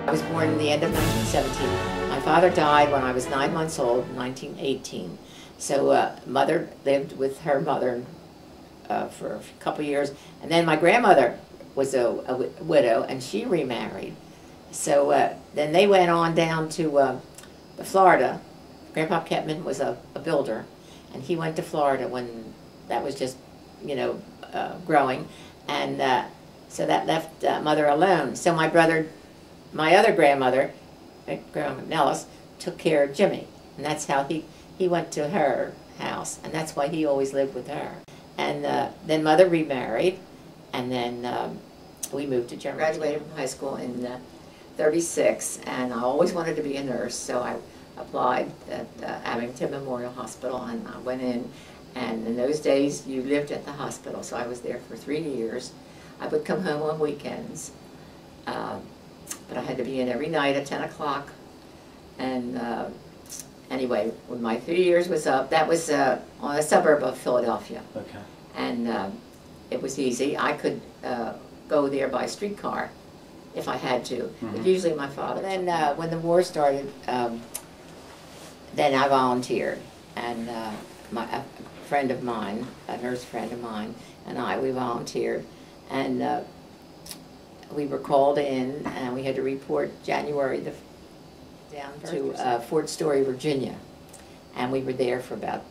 I was born in the end of 1917. My father died when I was 9 months old, 1918. So mother lived with her mother for a couple years. And then my grandmother was a widow, and she remarried. So then they went on down to Florida. Grandpa Ketman was a builder, and he went to Florida when that was just, growing. And so that left mother alone. So my other grandmother, Grandma McNellis, took care of Jimmy. And that's how he went to her house, and that's why he always lived with her. And then mother remarried, and then we moved to Germany. Graduated from high school in '36, and I always wanted to be a nurse, so I applied at Abington Memorial Hospital, and I went in. And in those days, you lived at the hospital, so I was there for 3 years. I would come home on weekends, but I had to be in every night at 10 o'clock. And anyway, when my 3 years was up, that was on a suburb of Philadelphia. Okay. And it was easy. I could go there by streetcar if I had to. But usually my father. Then when the war started, then I volunteered. And a friend of mine, a nurse friend of mine, and we volunteered. And we were called in, and we had to report January down to Fort Story, Virginia. And we were there for about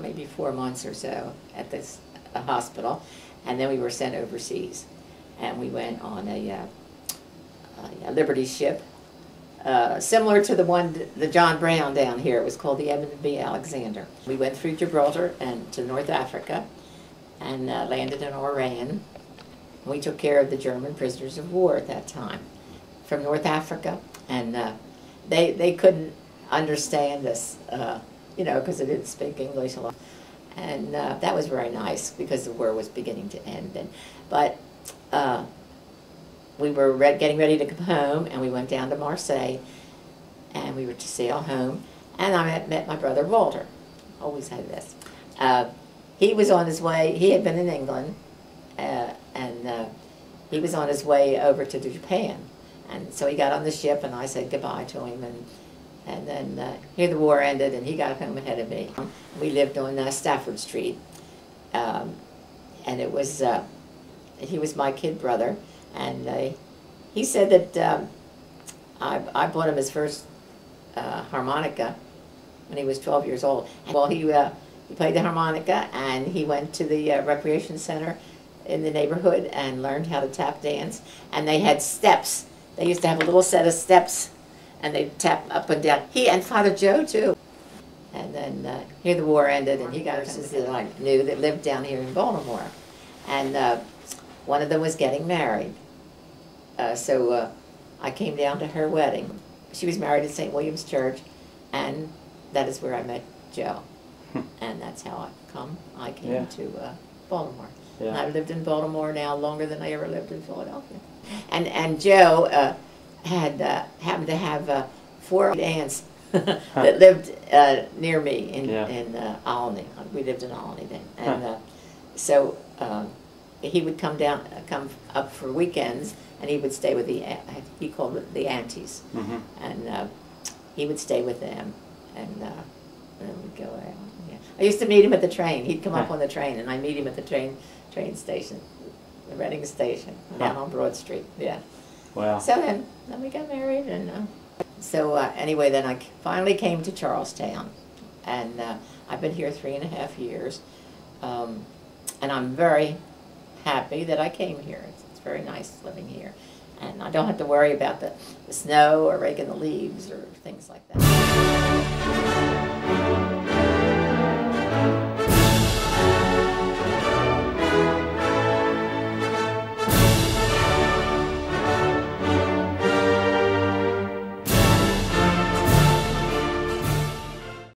maybe 4 months or so at this hospital. And then we were sent overseas. And we went on a Liberty ship, similar to the John Brown down here. It was called the Edmund B. Alexander. We went through Gibraltar and to North Africa and landed in Oran. We took care of the German prisoners of war at that time from North Africa. And they couldn't understand us, because they didn't speak English a lot. And that was very nice because the war was beginning to end. But we were getting ready to come home, and we went down to Marseille, and we were to sail home. And I met my brother Walter. Always had this. He was on his way. He had been in England, and he was on his way over to Japan. And so he got on the ship, and I said goodbye to him. And then here the war ended, and he got home ahead of me. We lived on Stafford Street, and it was he was my kid brother, and he said that I bought him his first harmonica when he was 12 years old. Well, he played the harmonica, and he went to the recreation center in the neighborhood and learned how to tap dance. And they had steps. They used to have a little set of steps, and they'd tap up and down. He and Father Joe, too. And then here the war ended, and he got nurses that I knew that lived down here in Baltimore. And one of them was getting married. So I came down to her wedding. She was married at St. William's Church, and that is where I met Joe. And that's how I came to Baltimore. Yeah. And I've lived in Baltimore now longer than I ever lived in Philadelphia. And Joe happened to have 4 aunts that lived near me in Olney. We lived in Olney then. And so he would come up for weekends, and he would stay with he called it the aunties. And he would stay with them, and then we'd go out. Yeah. I used to meet him at the train. He'd come up on the train, and I'd meet him at the train station, the Reading station, down on Broad Street. Yeah. Wow. So then we got married, and so anyway, then I finally came to Charlestown, and I've been here 3.5 years, and I'm very happy that I came here. It's very nice living here, and I don't have to worry about the snow or raking the leaves or things like that.